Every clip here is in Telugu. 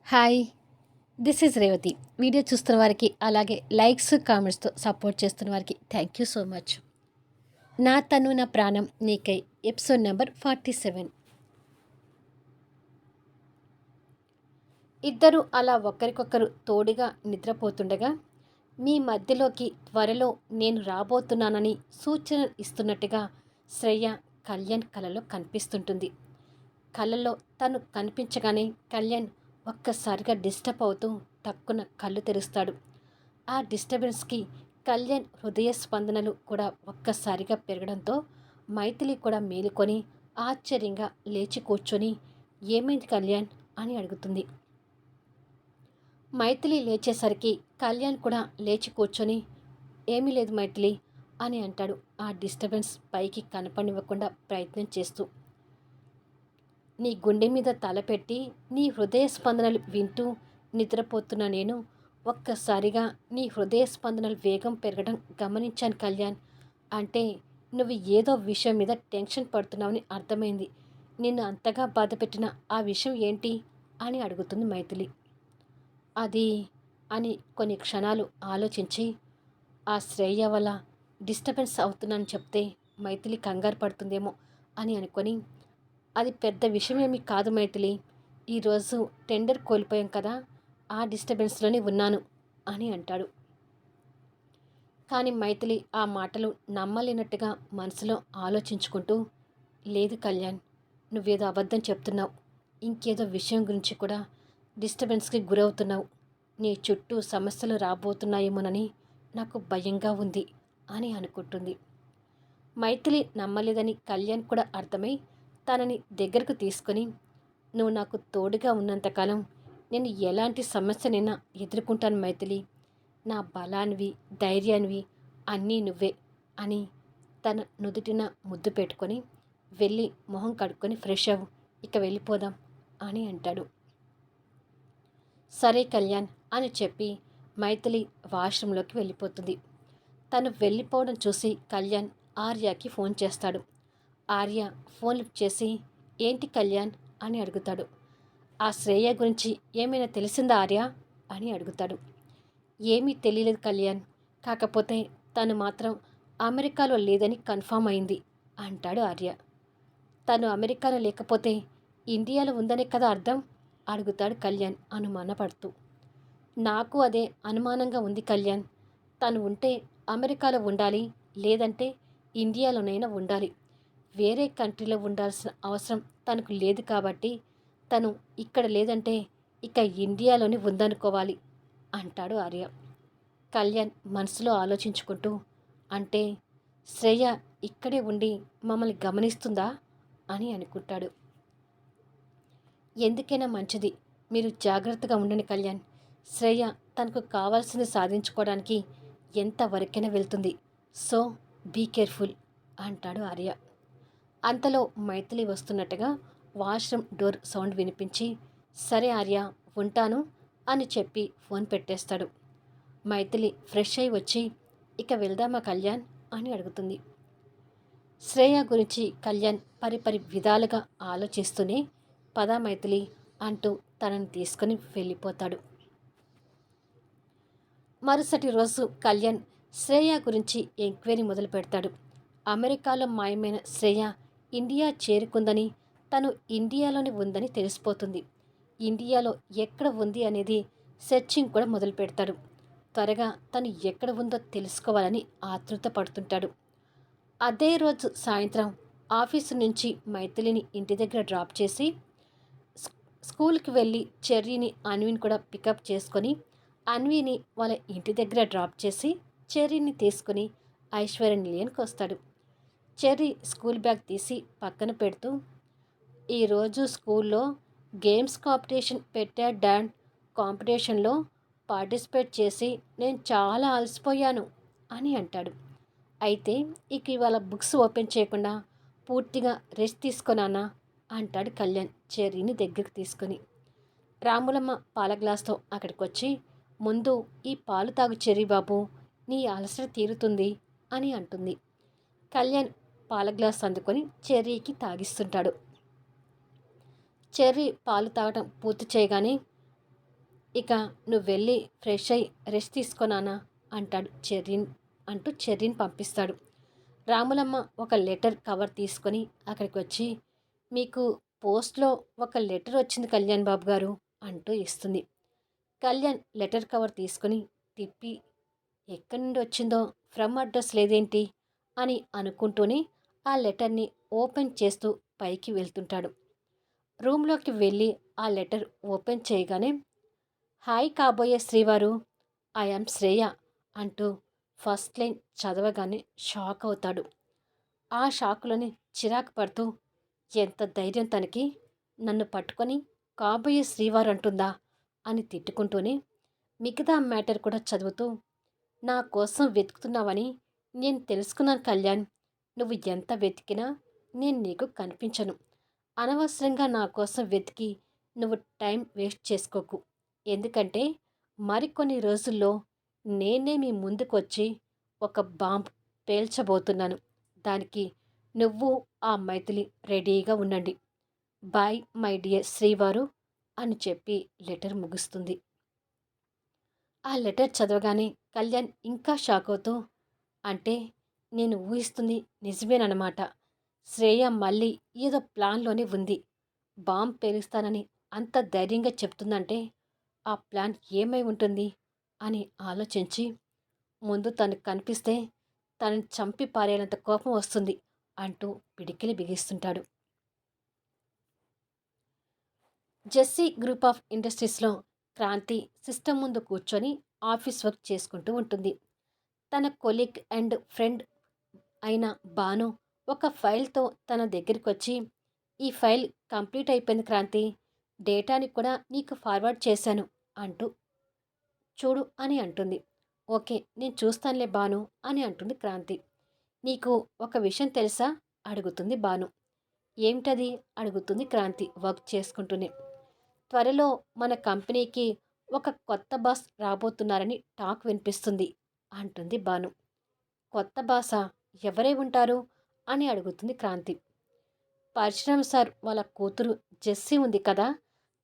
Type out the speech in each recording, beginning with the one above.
Hi, this is Revathi. Video చూస్తున్న వారికి, అలాగే లైక్స్, కామెంట్స్తో సపోర్ట్ చేస్తున్న వారికి థ్యాంక్ యూ సో మచ్. నా తను నా ప్రాణం నీకై ఎపిసోడ్ నెంబర్ 47. ఇద్దరు అలా ఒకరికొకరు తోడుగా నిద్రపోతుండగా మీ మధ్యలోకి త్వరలో నేను రాబోతున్నానని సూచన ఇస్తున్నట్టుగా శ్రేయ కళ్యాణ్ కలలో కనిపిస్తుంటుంది. కలలో తను కనిపించగానే కళ్యాణ్ ఒక్కసారిగా డిస్టర్బ్ అవుతూ టక్కున కళ్ళు తెరుస్తాడు. ఆ డిస్టర్బెన్స్కి కళ్యాణ్ హృదయ స్పందనలు కూడా ఒక్కసారిగా పెరగడంతో మైథిలి కూడా మేలుకొని ఆశ్చర్యంగా లేచి కూర్చొని ఏమైంది కళ్యాణ్ అని అడుగుతుంది. మైథిలి లేచేసరికి కళ్యాణ్ కూడా లేచి కూర్చొని ఏమీ లేదు మైథిలి అని అంటాడు, ఆ డిస్టర్బెన్స్ పైకి కనపడివ్వకుండా ప్రయత్నం చేస్తూ. నీ గుండె మీద తలపెట్టి నీ హృదయ స్పందనలు వింటూ నిద్రపోతున్న నేను ఒక్కసారిగా నీ హృదయ స్పందనలు వేగం పెరగడం గమనించాను కళ్యాణ్. అంటే నువ్వు ఏదో విషయం మీద టెన్షన్ పడుతున్నావని అర్థమైంది. నిన్ను అంతగా బాధపెట్టిన ఆ విషయం ఏంటి అని అడుగుతుంది మైథిలి. అది అని కొన్ని క్షణాలు ఆలోచించి, ఆ శ్రేయ వల్ల డిస్టర్బెన్స్ అవుతున్నాను చెప్తే మైథిలి కంగారు పడుతుందేమో అని అనుకొని, అది పెద్ద విషయం ఏమీ కాదు మైథిలి, ఈరోజు టెండర్ కోల్పోయాం కదా, ఆ డిస్టర్బెన్స్లోనే ఉన్నాను అని అంటాడు. కానీ మైథిలి ఆ మాటలు నమ్మలేనట్టుగా మనసులో ఆలోచించుకుంటూ, లేదు కళ్యాణ్, నువ్వేదో అబద్ధం చెప్తున్నావు, ఇంకేదో విషయం గురించి కూడా డిస్టర్బెన్స్కి గురవుతున్నావు, నీ చుట్టూ సమస్యలు రాబోతున్నాయేమోనని నాకు భయంగా ఉంది అని అనుకుంటుంది. మైథిలి నమ్మలేదని కళ్యాణ్ కూడా అర్థమై తనని దగ్గరకు తీసుకొని, నువ్వు నాకు తోడుగా ఉన్నంతకాలం నేను ఎలాంటి సమస్యనైనా ఎదుర్కొంటాను మైథిలి, నా బలానివి ధైర్యానివి అన్నీ నువ్వే అని తన నుదుటిన ముద్దు పెట్టుకొని, వెళ్ళి మొహం కడుక్కొని ఫ్రెష్ అవ్వు, ఇక వెళ్ళిపోదాం అని అంటాడు. సరే కళ్యాణ్ అని చెప్పి మైథిలి వాష్రూంలోకి వెళ్ళిపోతుంది. తను వెళ్ళిపోవడం చూసి కళ్యాణ్ ఆర్యకి ఫోన్ చేస్తాడు. ఆర్య ఫోన్ లిఫ్ట్ చేసి, ఏంటి కళ్యాణ్ అని అడుగుతాడు. ఆ శ్రేయ గురించి ఏమైనా తెలిసిందా ఆర్య అని అడుగుతాడు. ఏమీ తెలియలేదు కళ్యాణ్, కాకపోతే తను మాత్రం అమెరికాలో లేదని కన్ఫామ్ అయింది అంటాడు ఆర్య. తను అమెరికాలో లేకపోతే ఇండియాలో ఉందనే కదా అర్థం అడుగుతాడు కళ్యాణ్ అనుమానపడుతూ. నాకు అదే అనుమానంగా ఉంది కళ్యాణ్, తను ఉంటే అమెరికాలో ఉండాలి, లేదంటే ఇండియాలోనైనా ఉండాలి, వేరే కంట్రీలో ఉండాల్సిన అవసరం తనకు లేదు కాబట్టి తను ఇక్కడ లేదంటే ఇక ఇండియాలోనే ఉందనుకోవాలి అంటాడు ఆర్య. కళ్యాణ్ మనసులో ఆలోచించుకుంటూ, అంటే శ్రేయ ఇక్కడే ఉండి మమ్మల్ని గమనిస్తుందా అని అనుకుంటాడు. ఎందుకైనా మంచిది, మీరు జాగ్రత్తగా ఉండండి కళ్యాణ్, శ్రేయ తనకు కావాల్సింది సాధించుకోవడానికి ఎంతవరకైనా వెళ్తుంది, సో బీ కేర్ఫుల్ అంటాడు ఆర్య. అంతలో మైథిలి వస్తున్నట్టుగా వాష్రూమ్ డోర్ సౌండ్ వినిపించి, సరే ఆర్య ఉంటాను అని చెప్పి ఫోన్ పెట్టేస్తాడు. మైథిలి ఫ్రెష్ అయి వచ్చి, ఇక వెళ్దామా కళ్యాణ్ అని అడుగుతుంది. శ్రేయ గురించి కళ్యాణ్ పరిపరి విధాలుగా ఆలోచిస్తూనే పదా మైథిలి అంటూ తనని తీసుకొని వెళ్ళిపోతాడు. మరుసటి రోజు కళ్యాణ్ శ్రేయ గురించి ఎంక్వైరీ మొదలు పెడతాడు. అమెరికాలో మాయమైన శ్రేయ ఇండియా చేరుకుందని, తను ఇండియాలోనే ఉందని తెలిసిపోతుంది. ఇండియాలో ఎక్కడ ఉంది అనేది సెర్చింగ్ కూడా మొదలు పెడతాడు. త్వరగా తను ఎక్కడ ఉందో తెలుసుకోవాలని ఆతృత పడుతుంటాడు. అదే రోజు సాయంత్రం ఆఫీసు నుంచి మైథిలిని ఇంటి దగ్గర డ్రాప్ చేసి స్కూల్కి వెళ్ళి చెర్రీని అన్విని కూడా పికప్ చేసుకొని, అన్విని వాళ్ళ ఇంటి దగ్గర డ్రాప్ చేసి చెర్రీని తీసుకుని ఐశ్వర్య నిలయానికి వస్తాడు. చెర్రీ స్కూల్ బ్యాగ్ తీసి పక్కన పెడుతూ, ఈరోజు స్కూల్లో గేమ్స్ కాంపిటీషన్ పెట్టా డాడ్, కాంపిటీషన్లో పార్టిసిపేట్ చేసి నేను చాలా అలసిపోయాను అని అంటాడు. అయితే ఇక ఇవాళ బుక్స్ ఓపెన్ చేయకుండా పూర్తిగా రెస్ట్ తీసుకున్నానా అంటాడు కళ్యాణ్ చెర్రీని దగ్గరికి తీసుకొని. రాములమ్మ పాల గ్లాస్తో అక్కడికి వచ్చి, ముందు ఈ పాలు తాగు చెర్రీ బాబు, నీ అలసట తీరుతుంది అని అంటుంది. కళ్యాణ్ పాల గ్లాస్ అందుకొని చెర్రీకి తాగిస్తుంటాడు. చెర్రీ పాలు తాగటం పూర్తి చేయగానే, ఇక నువ్వు వెళ్ళి ఫ్రెష్ అయ్యి రెస్ట్ తీసుకోనానా అంటాడు చెర్రీని పంపిస్తాడు. రాములమ్మ ఒక లెటర్ కవర్ తీసుకొని అక్కడికి వచ్చి, మీకు పోస్ట్లో ఒక లెటర్ వచ్చింది కళ్యాణ్ బాబు గారు అంటూ ఇస్తుంది. కళ్యాణ్ లెటర్ కవర్ తీసుకొని తిప్పి, ఎక్కడి నుండి వచ్చిందో ఫ్రమ్ అడ్రస్ లేదేంటి అని అనుకుంటూనే ఆ లెటర్ని ఓపెన్ చేస్తూ పైకి వెళ్తుంటాడు. రూమ్లోకి వెళ్ళి ఆ లెటర్ ఓపెన్ చేయగానే, హాయ్ కాబోయే శ్రీవారు, ఐఎమ్ శ్రేయ అంటూ ఫస్ట్ లైన్ చదవగానే షాక్ అవుతాడు. ఆ షాకులోని చిరాకు పడుతూ, ఎంత ధైర్యం తనకి, నన్ను పట్టుకొని కాబోయే శ్రీవారు అంటుందా అని తిట్టుకుంటూనే మిగతా మ్యాటర్ కూడా చదువుతూ, నా కోసం వెతుకుతున్నావని నేను తెలుసుకున్నాను కళ్యాణ్. నువ్వు ఎంత వెతికినా నేను నీకు కనిపించను. అనవసరంగా నా కోసం వెతికి నువ్వు టైం వేస్ట్ చేసుకోకు. ఎందుకంటే మరికొన్ని రోజుల్లో నేనే మీ ముందుకొచ్చి ఒక బాంబ్ పేల్చబోతున్నాను. దానికి నువ్వు ఆ మైథిలి రెడీగా ఉండండి. బాయ్ మై డియర్ శ్రీవారు అని చెప్పి లెటర్ ముగుస్తుంది. ఆ లెటర్ చదవగానే కళ్యాణ్ ఇంకా షాక్ అవుతూ, అంటే నేను ఊహిస్తుంది నిజమేనమాట. శ్రేయ మళ్ళీ ఏదో ప్లాన్లోనే ఉంది. బాంబ్ పేలుస్తానని అంత ధైర్యంగా చెప్తుందంటే ఆ ప్లాన్ ఏమై ఉంటుంది అని ఆలోచించి, ముందు తనకు కనిపిస్తే తనని చంపి పారేనంత కోపం వస్తుంది అంటూ పిడికిలి బిగిస్తుంటాడు. జెస్సీ గ్రూప్ ఆఫ్ ఇండస్ట్రీస్లో క్రాంతి సిస్టమ్ ముందు కూర్చొని ఆఫీస్ వర్క్ చేసుకుంటూ ఉంటుంది. తన కొలీగ్ అండ్ ఫ్రెండ్ అయిన బాను ఒక ఫైల్తో తన దగ్గరికి వచ్చి, ఈ ఫైల్ కంప్లీట్ అయిపోయింది క్రాంతి, డేటాని కూడా నీకు ఫార్వర్డ్ చేశాను అంటూ చూడు అని అంటుంది. ఓకే నేను చూస్తానులే బాను అని అంటుంది క్రాంతి. నీకు ఒక విషయం తెలుసా అడుగుతుంది బాను. ఏమిటది అడుగుతుంది క్రాంతి వర్క్ చేసుకుంటూనే. త్వరలో మన కంపెనీకి ఒక కొత్త బాస్ రాబోతున్నారని టాక్ వినిపిస్తుంది అంటుంది బాను. కొత్త బాసా? ఎవరై ఉంటారు అని అడుగుతుంది క్రాంతి. పరశురామ్ సార్ వాళ్ళ కూతురు జెస్సీ ఉంది కదా,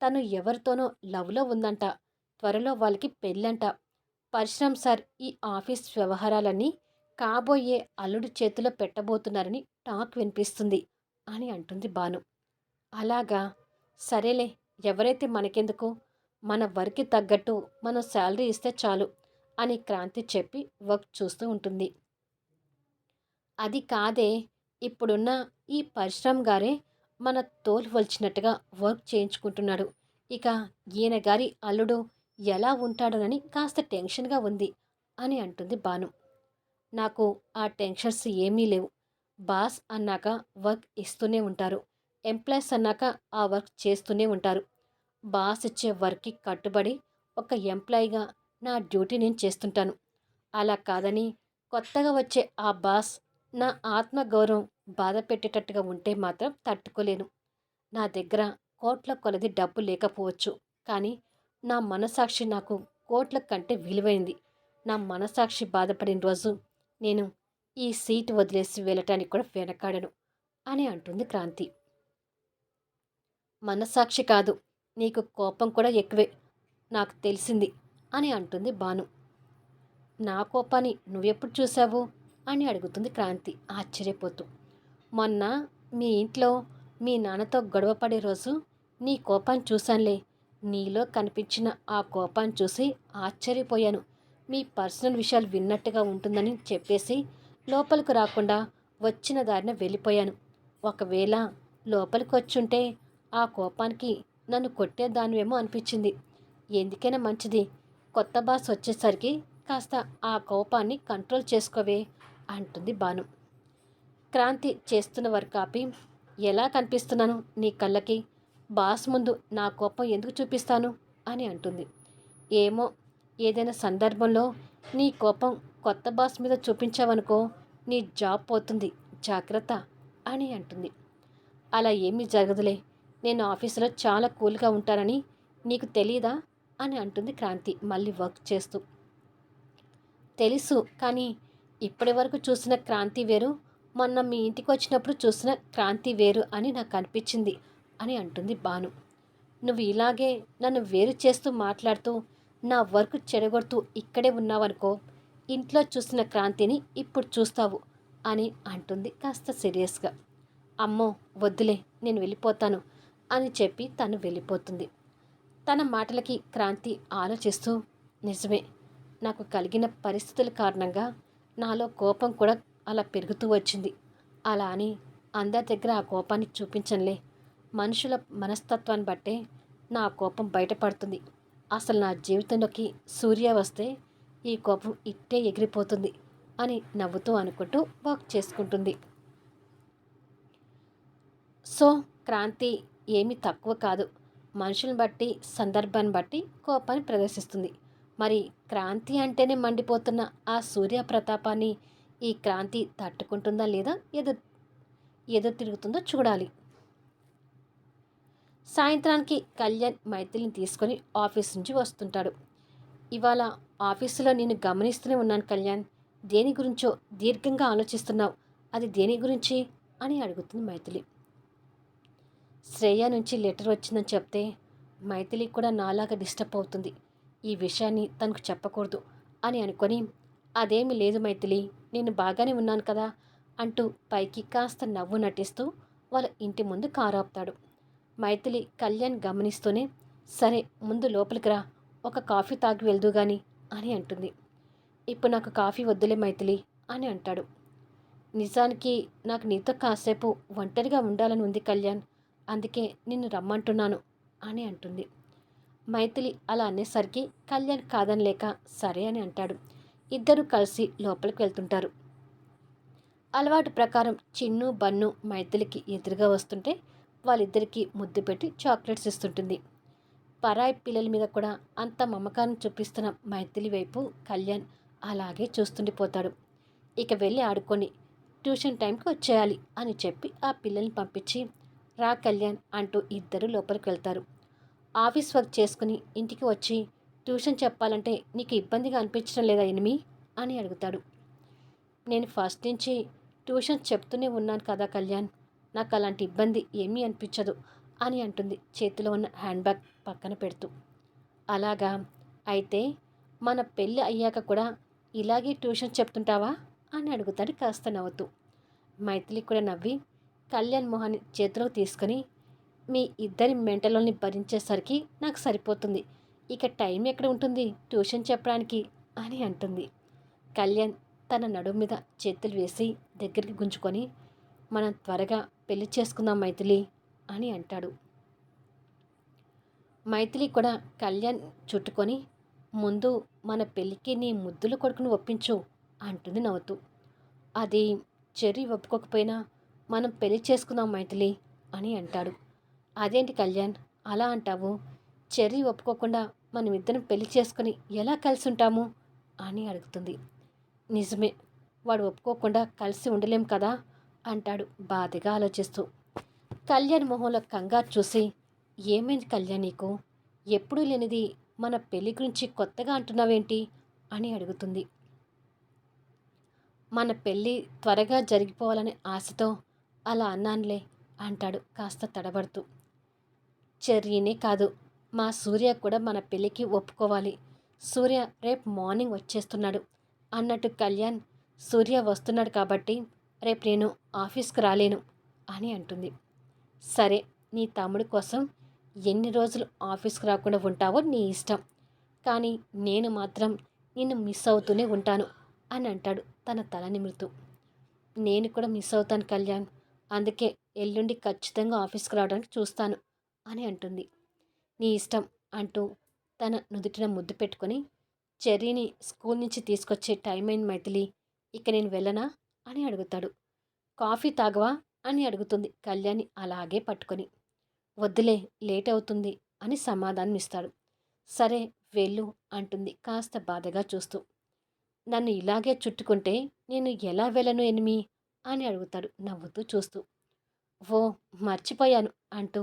తను ఎవరితోనో లవ్లో ఉందంట. త్వరలో వాళ్ళకి పెళ్ళంట. పరశురామ్ సార్ ఈ ఆఫీస్ వ్యవహారాలన్నీ కాబోయే అల్లుడి చేతిలో పెట్టబోతున్నారని టాక్ వినిపిస్తుంది అని అంటుంది బాను. అలాగా, సరేలే, ఎవరైతే మనకెందుకు, మన వర్క్కి తగ్గట్టు మనం శాలరీ ఇస్తే చాలు అని క్రాంతి చెప్పి వర్క్ చూస్తూ ఉంటుంది. అది కాదే, ఇప్పుడున్న ఈ పరశురామ్ గారే మన తోలు వలిచినట్టుగా వర్క్ చేయించుకుంటున్నాడు. ఇక ఈయన గారి అల్లుడు ఎలా ఉంటాడోనని కాస్త టెన్షన్గా ఉంది అని అంటుంది బాను. నాకు ఆ టెన్షన్స్ ఏమీ లేవు. బాస్ అన్నాక వర్క్ ఇస్తూనే ఉంటారు. ఎంప్లాయీస్ అన్నాక ఆ వర్క్ చేస్తూనే ఉంటారు. బాస్ ఇచ్చే వర్క్కి కట్టుబడి ఒక ఎంప్లాయీగా నా డ్యూటీ నేను చేస్తుంటాను. అలా కాదని కొత్తగా వచ్చే ఆ బాస్ నా ఆత్మగౌరవం బాధ పెట్టేటట్టుగా ఉంటే మాత్రం తట్టుకోలేను. నా దగ్గర కోట్ల కొలది డబ్బు లేకపోవచ్చు, కానీ నా మనసాక్షి నాకు కోట్ల కంటే విలువైంది. నా మనసాక్షి బాధపడిన రోజు నేను ఈ సీటు వదిలేసి వెళ్ళటానికి కూడా వెనకాడను అని అంటుంది క్రాంతి. మనసాక్షి కాదు, నీకు కోపం కూడా ఎక్కువే, నాకు తెలిసింది అని అంటుంది బాను. నా కోపాన్ని నువ్వెప్పుడు చూసావు అని అడుగుతుంది క్రాంతి ఆశ్చర్యపోతూ. మొన్న మీ ఇంట్లో మీ నాన్నతో గొడవ పడే రోజు నీ కోపాన్ని చూశానులే. నీలో కనిపించిన ఆ కోపాన్ని చూసి ఆశ్చర్యపోయాను. మీ పర్సనల్ విషయాలు విన్నట్టుగా ఉంటుందని చెప్పేసి లోపలికి రాకుండా వచ్చిన దారిన వెళ్ళిపోయాను. ఒకవేళ లోపలికి వచ్చుంటే ఆ కోపానికి నన్ను కొట్టేదానివేమో అనిపించింది. ఎందుకైనా మంచిది, కొత్త బాస్ వచ్చేసరికి కాస్త ఆ కోపాన్ని కంట్రోల్ చేసుకోవే అంటుంది బాను. క్రాంతి చేస్తున్న వర్క్ ఆపి, ఎలా కనిపిస్తున్నాను నీ కళ్ళకి? బాస్ ముందు నా కోపం ఎందుకు చూపిస్తాను అని అంటుంది. ఏమో, ఏదైనా సందర్భంలో నీ కోపం కొత్త బాస్ మీద చూపించావనుకో నీ జాబ్ పోతుంది, జాగ్రత్త అని అంటుంది. అలా ఏమీ జరగదులే, నేను ఆఫీసులో చాలా కూల్గా ఉంటానని నీకు తెలీదా అని అంటుంది క్రాంతి మళ్ళీ వర్క్ చేస్తూ. తెలుసు, కానీ ఇప్పటి వరకు చూసిన క్రాంతి వేరు, మొన్న మీ ఇంటికి వచ్చినప్పుడు చూసిన క్రాంతి వేరు అని నాకు అనిపించింది అని అంటుంది బాను. నువ్వు ఇలాగే నన్ను వేరు చేస్తూ మాట్లాడుతూ నా వర్క్ చెడగొడుతూ ఇక్కడే ఉన్నావనుకో, ఇంట్లో చూసిన క్రాంతిని ఇప్పుడు చూస్తావు అని అంటుంది కాస్త సీరియస్గా. అమ్మో వద్దులే, నేను వెళ్ళిపోతాను అని చెప్పి తను వెళ్ళిపోతుంది. తన మాటలకి క్రాంతి ఆలోచిస్తూ, నిజమే, నాకు కలిగిన పరిస్థితుల కారణంగా నాలో కోపం కూడా అలా పెరుగుతూ వచ్చింది. అలా అని అందరి దగ్గర ఆ కోపాన్ని చూపించనులే. మనుషుల మనస్తత్వాన్ని బట్టే నా కోపం బయటపడుతుంది. అసలు నా జీవితంలోకి సూర్య వస్తే ఈ కోపం ఇట్టే ఎగిరిపోతుంది అని నవ్వుతూ అనుకుంటూ వాక్ చేసుకుంటుంది. సో క్రాంతి ఏమీ తక్కువ కాదు. మనుషులను బట్టి సందర్భాన్ని బట్టి కోపాన్ని ప్రదర్శిస్తుంది. మరి క్రాంతి అంటేనే మండిపోతున్న ఆ సూర్య ప్రతాపాన్ని ఈ క్రాంతి తట్టుకుంటుందా లేదా ఎదురు తిరుగుతుందో చూడాలి. సాయంత్రానికి కళ్యాణ్ మైథిలిని తీసుకొని ఆఫీస్ నుంచి వస్తుంటాడు. ఇవాళ ఆఫీసులో నేను గమనిస్తూనే ఉన్నాను కళ్యాణ్. దేని గురించో దీర్ఘంగా ఆలోచిస్తున్నావు. అది దేని గురించి అని అడుగుతుంది మైథిలి. శ్రేయ నుంచి లెటర్ వచ్చిందని చెప్తే మైథిలి కూడా నాలాగా డిస్టర్బ్ అవుతుంది. ఈ విషయాన్ని తనకు చెప్పకూడదు అని అనుకొని, అదేమీ లేదు మైథిలి, నేను బాగానే ఉన్నాను కదా అంటూ పైకి కాస్త నవ్వు నటిస్తూ వాళ్ళ ఇంటి ముందు కారు ఆపుతాడు. మైథిలి కళ్యాణ్ గమనిస్తూనే, సరే ముందు లోపలికి రా, ఒక కాఫీ తాగి వెళ్దు గాని అని అంటుంది. ఇప్పుడు నాకు కాఫీ వద్దులే మైథిలి అని అంటాడు. నిజానికి నాకు నీతో కాసేపు ఒంటరిగా ఉండాలని ఉంది కళ్యాణ్, అందుకే నిన్ను రమ్మంటున్నాను అని అంటుంది. మైథిలి అలా అనేసరికి కళ్యాణ్ కాదనలేక సరే అని అంటాడు. ఇద్దరూ కలిసి లోపలికి వెళ్తుంటారు. అలవాటు ప్రకారం చిన్ను బన్ను మైథిలికి ఎదురుగా వస్తుంటే వాళ్ళిద్దరికీ ముద్దు పెట్టి చాక్లెట్స్ ఇస్తుంటుంది. పరాయి పిల్లల మీద కూడా అంత మమకారం చూపిస్తున్న మైథిలి వైపు కళ్యాణ్ అలాగే చూస్తుండిపోతాడు. ఇక వెళ్ళి ఆడుకొని ట్యూషన్ టైంకి వచ్చేయాలి అని చెప్పి ఆ పిల్లల్ని పంపించి, రా కళ్యాణ్ అంటూ ఇద్దరు లోపలికి వెళ్తారు. ఆఫీస్ వర్క్ చేసుకుని ఇంటికి వచ్చి ట్యూషన్ చెప్పాలంటే నీకు ఇబ్బందిగా అనిపించడం లేదా ఎనిమి అని అడుగుతాడు. నేను ఫస్ట్ నుంచి ట్యూషన్ చెప్తూనే ఉన్నాను కదా కళ్యాణ్, నాకు అలాంటి ఇబ్బంది ఏమీ అనిపించదు అని అంటుంది చేతిలో ఉన్న హ్యాండ్ బ్యాగ్ పక్కన పెడుతూ. అలాగా, అయితే మన పెళ్ళి అయ్యాక కూడా ఇలాగే ట్యూషన్ చెప్తుంటావా అని అడుగుతాడు కాస్త నవ్వుతూ. మైథిలి కూడా నవ్వి కళ్యాణ్ మొహాన్ని చేతిలోకి తీసుకొని, మీ ఇద్దరి మెంటలోని భరించేసరికి నాకు సరిపోతుంది, ఇక టైం ఎక్కడ ఉంటుంది ట్యూషన్ చెప్పడానికి అని అంటుంది. కళ్యాణ్ తన నడుము మీద చేతులు వేసి దగ్గరికి గుంజుకొని, మనం త్వరగా పెళ్లి చేసుకుందాం మైథిలి అని అంటాడు. మైథిలి కూడా కళ్యాణ్ చుట్టుకొని, ముందు మన పెళ్ళికి నీ ముద్దుల కొడుకును ఒప్పించు అంటుంది నవ్వుతూ. అది చెర్రీ ఒప్పుకోకపోయినా మనం పెళ్లి చేసుకుందాం మైథిలి అని అంటాడు. అదేంటి కళ్యాణ్ అలా అంటావు? చెర్రీ ఒప్పుకోకుండా మనమిద్దరం పెళ్లి చేసుకుని ఎలా కలిసి ఉంటాము అని అడుగుతుంది. నిజమే, వాడు ఒప్పుకోకుండా కలిసి ఉండలేం కదా అంటాడు బాధగా ఆలోచిస్తూ. కళ్యాణ్ మొహంలో కంగారు చూసి, ఏమైంది కళ్యాణ్ నీకు? ఎప్పుడూ లేనిది మన పెళ్లి గురించి కొత్తగా అంటున్నావేంటి అని అడుగుతుంది. మన పెళ్ళి త్వరగా జరిగిపోవాలనే ఆశతో అలా అన్నానులే అంటాడు కాస్త తడబడుతూ. చెర్రీనే కాదు, మా సూర్య కూడా మన పెళ్ళికి ఒప్పుకోవాలి. సూర్య రేపు మార్నింగ్ వచ్చేస్తున్నాడు అన్నట్టు కళ్యాణ్, సూర్య వస్తున్నాడు కాబట్టి రేపు నేను ఆఫీస్కి రాలేను అని అంటుంది. సరే, నీ తమ్ముడి కోసం ఎన్ని రోజులు ఆఫీస్కి రాకుండా ఉంటావో నీ ఇష్టం, కానీ నేను మాత్రం నిన్ను మిస్ అవుతూనే ఉంటాను అని అంటాడు తన తల నిమురుతూ. నేను కూడా మిస్ అవుతాను కళ్యాణ్, అందుకే ఎల్లుండి ఖచ్చితంగా ఆఫీస్కి రావడానికి చూస్తాను అని అంటుంది. నీ ఇష్టం అంటూ తన నుదుటిన ముద్దు పెట్టుకొని, చెర్రీని స్కూల్ నుంచి తీసుకొచ్చే టైం అయింది మైథిలి, ఇక నేను వెళ్ళనా అని అడుగుతాడు. కాఫీ తాగవా అని అడుగుతుంది కళ్యాణి అలాగే పట్టుకొని. వద్దులే, లేట్ అవుతుంది అని సమాధానం ఇస్తాడు. సరే వెళ్ళు అంటుంది కాస్త బాధగా చూస్తూ. నన్ను ఇలాగే చుట్టుకుంటే నేను ఎలా వెళ్ళను ఎనిమి అని అడుగుతాడు నవ్వుతూ చూస్తూ. ఓ మర్చిపోయాను అంటూ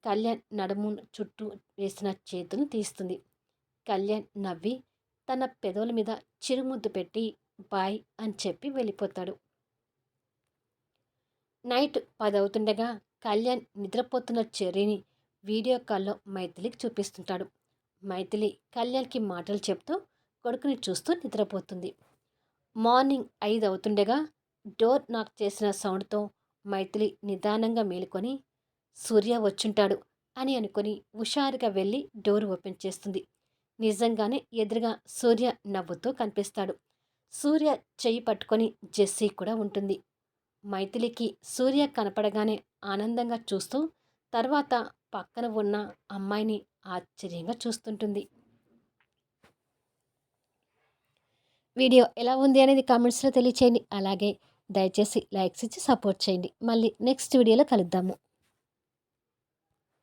కళ్యాణ్ నడుము చుట్టూ వేసిన చేతులను తీస్తుంది. కళ్యాణ్ నవ్వి తన పెదవుల మీద చిరుముద్దు పెట్టి బాయ్ అని చెప్పి వెళ్ళిపోతాడు. నైట్ 10 అవుతుండగా కళ్యాణ్ నిద్రపోతున్న చెర్రీని వీడియో కాల్లో మైథిలికి చూపిస్తుంటాడు. మైథిలి కళ్యాణ్కి మాటలు చెప్తూ కొడుకుని చూస్తూ నిద్రపోతుంది. మార్నింగ్ 5 అవుతుండగా డోర్ నాక్ చేసిన సౌండ్తో మైథిలి నిదానంగా మేలుకొని సూర్య వచ్చుంటాడు అని అనుకుని హుషారుగా వెళ్ళి డోర్ ఓపెన్ చేస్తుంది. నిజంగానే ఎదురుగా సూర్య నవ్వుతూ కనిపిస్తాడు. సూర్య చెయ్యి పట్టుకొని జెస్సీ కూడా ఉంటుంది. మైథిలికి సూర్య కనపడగానే ఆనందంగా చూస్తూ తర్వాత పక్కన ఉన్న అమ్మాయిని ఆశ్చర్యంగా చూస్తుంటుంది. వీడియో ఎలా ఉంది అనేది కామెంట్స్లో తెలియచేయండి. అలాగే దయచేసి లైక్స్ ఇచ్చి సపోర్ట్ చేయండి. మళ్ళీ నెక్స్ట్ వీడియోలో కలుద్దాము.